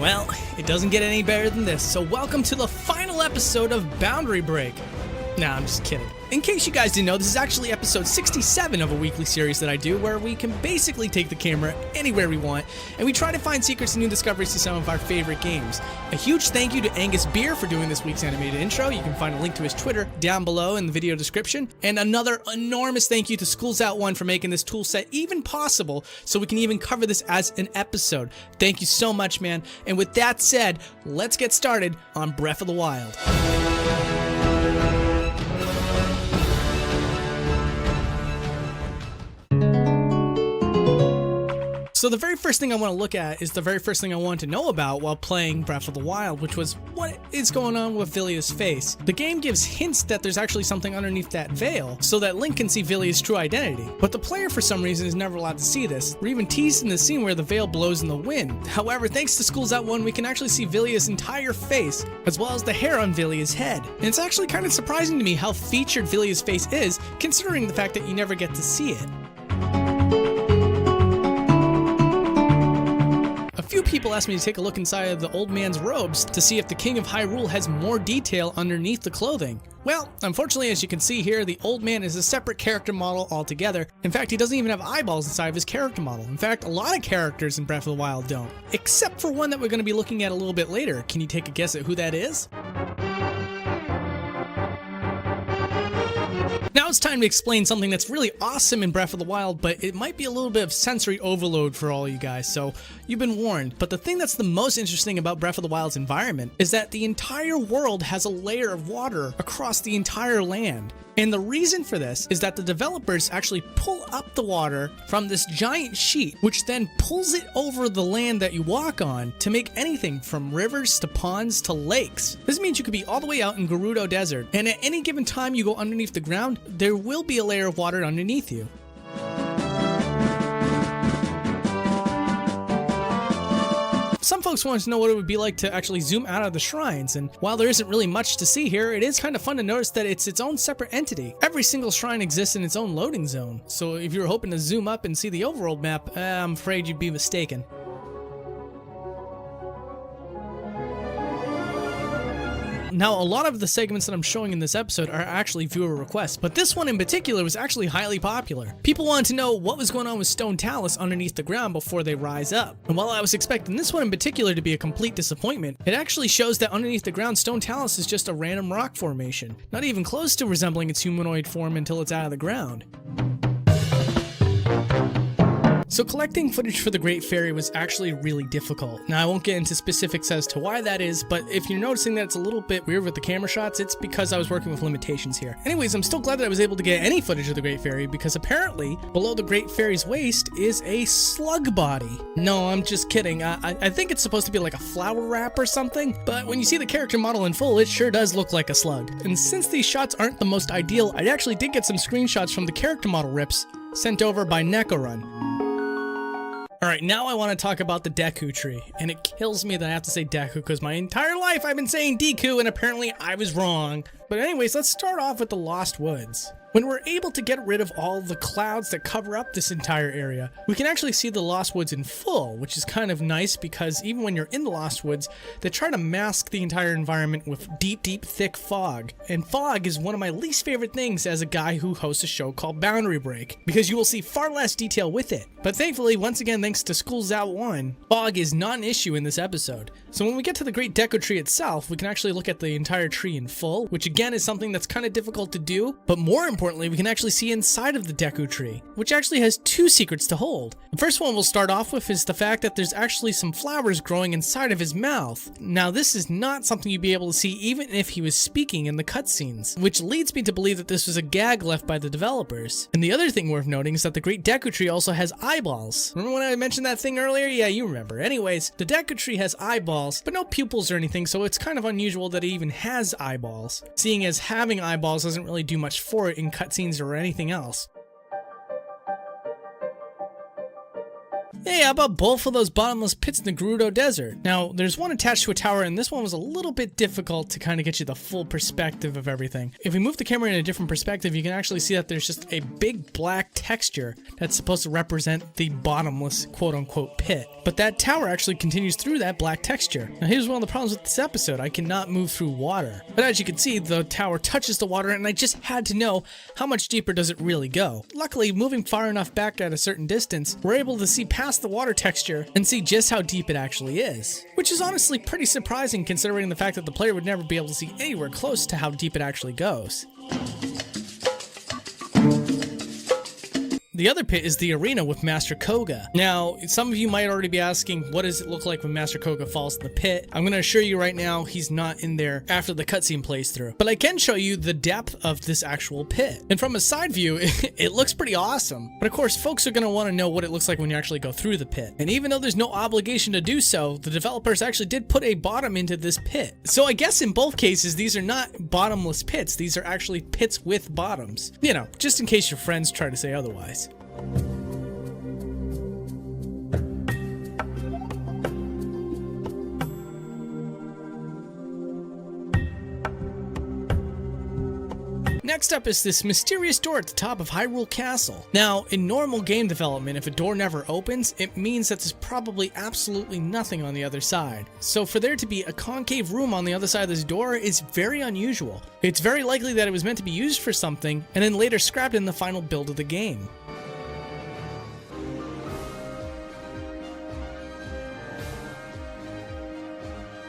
Well, it doesn't get any better than this, so welcome to the final episode of Boundary Break. Nah, I'm just kidding. In case you guys didn't know, this is actually episode 67 of a weekly series that I do where we can basically take the camera anywhere we want and we try to find secrets and new discoveries to some of our favorite games. A huge thank you to Angus Beer for doing this week's animated intro. You can find a link to his Twitter down below in the video description. And another enormous thank you to Schools Out One for making this tool set even possible so we can even cover this as an episode. Thank you so much, man. And with that said, let's get started on Breath of the Wild. So the very first thing I want to look at is the very first thing I wanted to know about while playing Breath of the Wild, which was what is going on with Villia's face. The game gives hints that there's actually something underneath that veil so that Link can see Villia's true identity. But the player for some reason is never allowed to see this. We're even teased in the scene where the veil blows in the wind. However, thanks to Schools Out One, we can actually see Villia's entire face as well as the hair on Villia's head. And it's actually kind of surprising to me how featured Villia's face is, considering the fact that you never get to see it. A few people asked me to take a look inside of the old man's robes to see if the King of Hyrule has more detail underneath the clothing. Well, unfortunately, as you can see here, the old man is a separate character model altogether. In fact, he doesn't even have eyeballs inside of his character model. In fact, a lot of characters in Breath of the Wild don't, except for one that we're going to be looking at a little bit later. Can you take a guess at who that is? Now it's time to explain something that's really awesome in Breath of the Wild, but it might be a little bit of sensory overload for all you guys, so you've been warned. But the thing that's the most interesting about Breath of the Wild's environment is that the entire world has a layer of water across the entire land. And the reason for this is that the developers actually pull up the water from this giant sheet, which then pulls it over the land that you walk on to make anything from rivers to ponds to lakes. This means you could be all the way out in Gerudo Desert, and at any given time you go underneath the ground, there will be a layer of water underneath you. Some folks wanted to know what it would be like to actually zoom out of the shrines, and while there isn't really much to see here, it is kind of fun to notice that it's its own separate entity. Every single shrine exists in its own loading zone, so if you were hoping to zoom up and see the overworld map, I'm afraid you'd be mistaken. Now, a lot of the segments that I'm showing in this episode are actually viewer requests, but this one in particular was actually highly popular. People wanted to know what was going on with Stone Talus underneath the ground before they rise up. And while I was expecting this one in particular to be a complete disappointment, it actually shows that underneath the ground, Stone Talus is just a random rock formation, not even close to resembling its humanoid form until it's out of the ground. So collecting footage for the Great Fairy was actually really difficult. Now I won't get into specifics as to why that is, but if you're noticing that it's a little bit weird with the camera shots, it's because I was working with limitations here. Anyways, I'm still glad that I was able to get any footage of the Great Fairy because apparently below the Great Fairy's waist is a slug body. No, I'm just kidding. I think it's supposed to be like a flower wrap or something, but when you see the character model in full, it sure does look like a slug. And since these shots aren't the most ideal, I actually did get some screenshots from the character model rips sent over by Nekorun. Alright, now I want to talk about the Deku tree, and it kills me that I have to say Deku because my entire life I've been saying Deku and apparently I was wrong. But anyways, let's start off with the Lost Woods. When we're able to get rid of all the clouds that cover up this entire area, we can actually see the Lost Woods in full, which is kind of nice because even when you're in the Lost Woods, they try to mask the entire environment with deep, thick fog. And fog is one of my least favorite things as a guy who hosts a show called Boundary Break, because you will see far less detail with it. But thankfully, once again, thanks to Schools Out One, fog is not an issue in this episode. So when we get to the Great Deku Tree itself, we can actually look at the entire tree in full, which again is something that's kind of difficult to do, but more importantly, we can actually see inside of the Deku Tree, which actually has two secrets to hold. The first one we'll start off with is the fact that there's actually some flowers growing inside of his mouth. Now this is not something you'd be able to see even if he was speaking in the cutscenes, which leads me to believe that this was a gag left by the developers. And the other thing worth noting is that the Great Deku Tree also has eyeballs. Remember when I mentioned that thing earlier? Yeah, you remember. Anyways, the Deku Tree has eyeballs, but no pupils or anything, so it's kind of unusual that it even has eyeballs, seeing as having eyeballs doesn't really do much for it in cutscenes or anything else. Hey, how about both of those bottomless pits in the Gerudo Desert? Now, there's one attached to a tower, and this one was a little bit difficult to kind of get you the full perspective of everything. If we move the camera in a different perspective, you can actually see that there's just a big black texture that's supposed to represent the bottomless quote-unquote pit. But that tower actually continues through that black texture. Now, here's one of the problems with this episode. I cannot move through water. But as you can see, the tower touches the water, and I just had to know how much deeper does it really go. Luckily, moving far enough back at a certain distance, we're able to see past the water texture and see just how deep it actually is. Which is honestly pretty surprising considering the fact that the player would never be able to see anywhere close to how deep it actually goes. The other pit is the arena with Master Koga. Now, some of you might already be asking, what does it look like when Master Koga falls in the pit? I'm going to assure you right now, he's not in there after the cutscene plays through. But I can show you the depth of this actual pit. And from a side view, it looks pretty awesome. But of course, folks are going to want to know what it looks like when you actually go through the pit. And even though there's no obligation to do so, the developers actually did put a bottom into this pit. So I guess in both cases, these are not bottomless pits. These are actually pits with bottoms. You know, just in case your friends try to say otherwise. Next up is this mysterious door at the top of Hyrule Castle. Now, in normal game development, if a door never opens, it means that there's probably absolutely nothing on the other side. So for there to be a concave room on the other side of this door is very unusual. It's very likely that it was meant to be used for something, and then later scrapped in the final build of the game.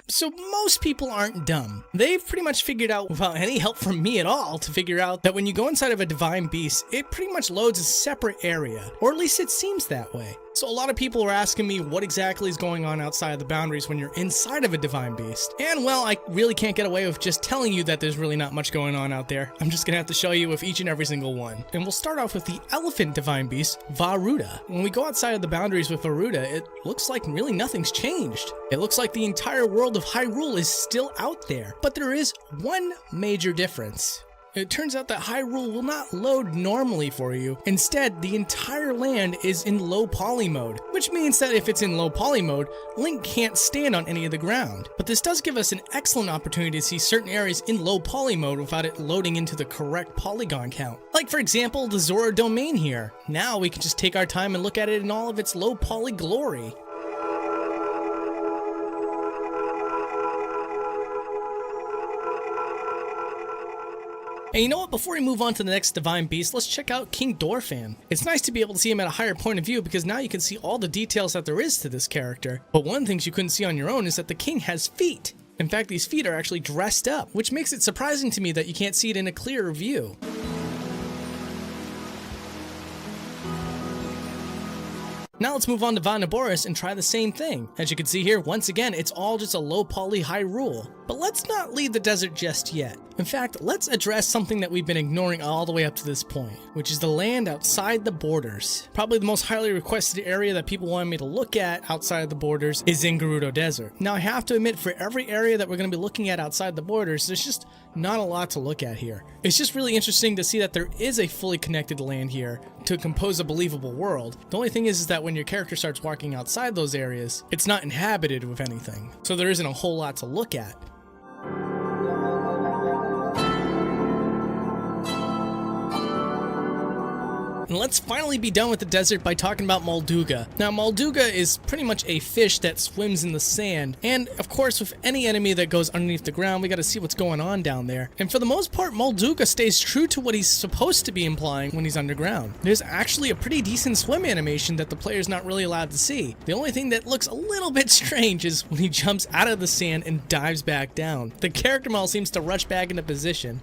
So most people aren't dumb. They've pretty much figured out, without any help from me at all, to figure out that when you go inside of a divine beast, it pretty much loads a separate area, or at least it seems that way. So a lot of people are asking me what exactly is going on outside of the boundaries when you're inside of a divine beast. And well, I really can't get away with just telling you that there's really not much going on out there. I'm just gonna have to show you with each and every single one. And we'll start off with the elephant divine beast, Varuda. When we go outside of the boundaries with Varuda, it looks like really nothing's changed. It looks like the entire world of Hyrule is still out there. But there is one major difference. It turns out that Hyrule will not load normally for you. Instead, the entire land is in low poly mode, which means that if it's in low poly mode, Link can't stand on any of the ground. But this does give us an excellent opportunity to see certain areas in low poly mode without it loading into the correct polygon count. Like for example, the Zora domain here. Now we can just take our time and look at it in all of its low poly glory. And you know what, before we move on to the next divine beast, let's check out King Dorphan. It's nice to be able to see him at a higher point of view because now you can see all the details that there is to this character. But one of the things you couldn't see on your own is that the king has feet. In fact, these feet are actually dressed up, which makes it surprising to me that you can't see it in a clearer view. Now let's move on to Vanaboris and try the same thing. As you can see here, once again, it's all just a low poly Hyrule. But let's not leave the desert just yet. In fact, let's address something that we've been ignoring all the way up to this point, which is the land outside the borders. Probably the most highly requested area that people wanted me to look at outside of the borders is in Gerudo Desert. Now I have to admit, for every area that we're going to be looking at outside the borders, there's just not a lot to look at here. It's just really interesting to see that there is a fully connected land here to compose a believable world. The only thing is that when your character starts walking outside those areas, it's not inhabited with anything. So there isn't a whole lot to look at. And let's finally be done with the desert by talking about Molduga. Now, Molduga is pretty much a fish that swims in the sand, and of course, with any enemy that goes underneath the ground, we gotta see what's going on down there. And for the most part, Molduga stays true to what he's supposed to be implying when he's underground. There's actually a pretty decent swim animation that the player's not really allowed to see. The only thing that looks a little bit strange is when he jumps out of the sand and dives back down. The character model seems to rush back into position.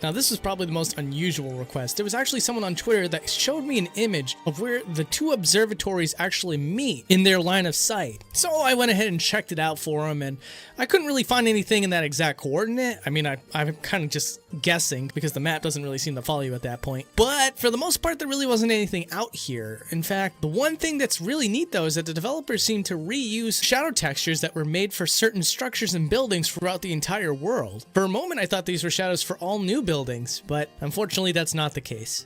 Now this is probably the most unusual request. There was actually someone on Twitter that showed me an image of where the two observatories actually meet in their line of sight. So I went ahead and checked it out for him, and I couldn't really find anything in that exact coordinate. I mean, I'm kind of just guessing because the map doesn't really seem to follow you at that point. But for the most part, there really wasn't anything out here. In fact, the one thing that's really neat though is that the developers seem to reuse shadow textures that were made for certain structures and buildings throughout the entire world. For a moment, I thought these were shadows for all new buildings buildings, but unfortunately that's not the case.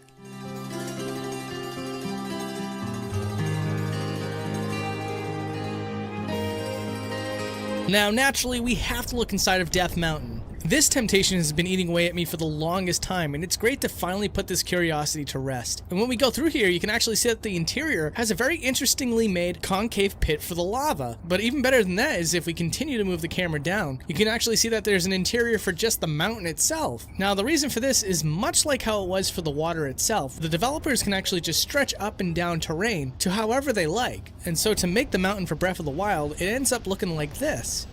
Now, naturally, we have to look inside of Death Mountain. This temptation has been eating away at me for the longest time, and it's great to finally put this curiosity to rest. And when we go through here, you can actually see that the interior has a very interestingly made concave pit for the lava. But even better than that is if we continue to move the camera down, you can actually see that there's an interior for just the mountain itself. Now, the reason for this is much like how it was for the water itself. The developers can actually just stretch up and down terrain to however they like. And so to make the mountain for Breath of the Wild, it ends up looking like this.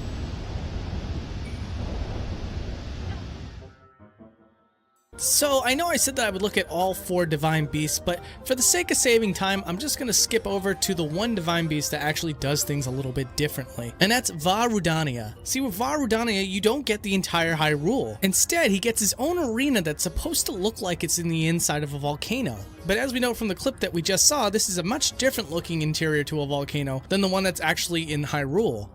So, I know I said that I would look at all 4 divine beasts, but for the sake of saving time, I'm just going to skip over to the one divine beast that actually does things a little bit differently, and that's Vah Rudania. See, with Vah Rudania, you don't get the entire Hyrule. Instead, he gets his own arena that's supposed to look like it's in the inside of a volcano. But as we know from the clip that we just saw, this is a much different looking interior to a volcano than the one that's actually in Hyrule.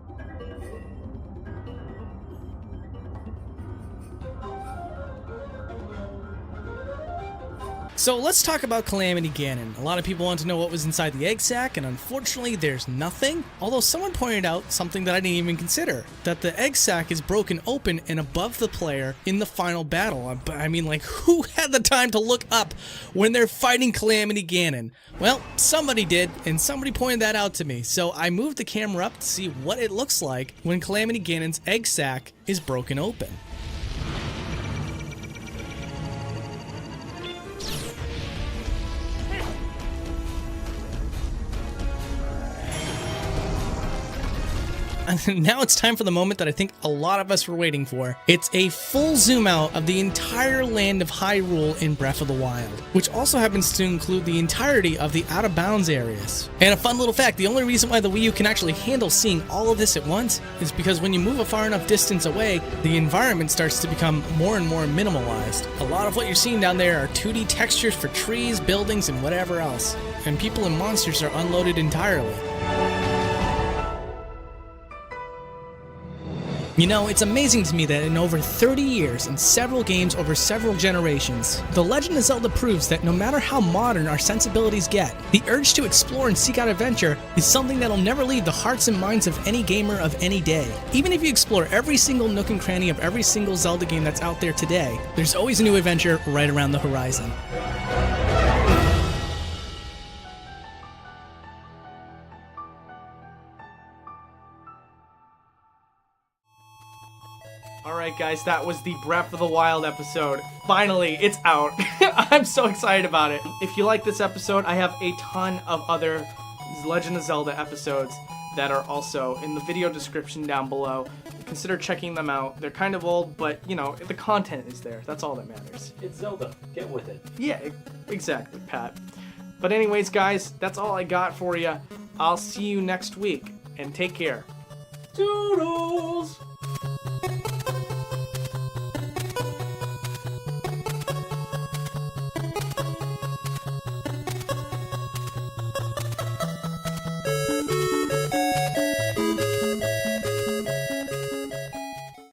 So let's talk about Calamity Ganon. A lot of people want to know what was inside the egg sack, and unfortunately there's nothing. Although someone pointed out something that I didn't even consider, that the egg sack is broken open and above the player in the final battle. I mean, like, who had the time to look up when they're fighting Calamity Ganon? Well, somebody did, and somebody pointed that out to me. So I moved the camera up to see what it looks like when Calamity Ganon's egg sack is broken open. Now it's time for the moment that I think a lot of us were waiting for. It's a full zoom out of the entire land of Hyrule in Breath of the Wild, which also happens to include the entirety of the out of bounds areas. And a fun little fact, the only reason why the Wii U can actually handle seeing all of this at once is because when you move a far enough distance away, the environment starts to become more and more minimalized. A lot of what you're seeing down there are 2D textures for trees, buildings, and whatever else. And people and monsters are unloaded entirely. You know, it's amazing to me that in over 30 years, in several games over several generations, The Legend of Zelda proves that no matter how modern our sensibilities get, the urge to explore and seek out adventure is something that'll never leave the hearts and minds of any gamer of any day. Even if you explore every single nook and cranny of every single Zelda game that's out there today, there's always a new adventure right around the horizon. Alright guys, that was the Breath of the Wild episode. Finally, it's out. I'm so excited about it. If you like this episode, I have a ton of other Legend of Zelda episodes that are also in the video description down below. Consider checking them out. They're kind of old, but, you know, the content is there. That's all that matters. It's Zelda. Get with it. Yeah, exactly, Pat. But anyways, guys, that's all I got for you. I'll see you next week, and take care. Toodles!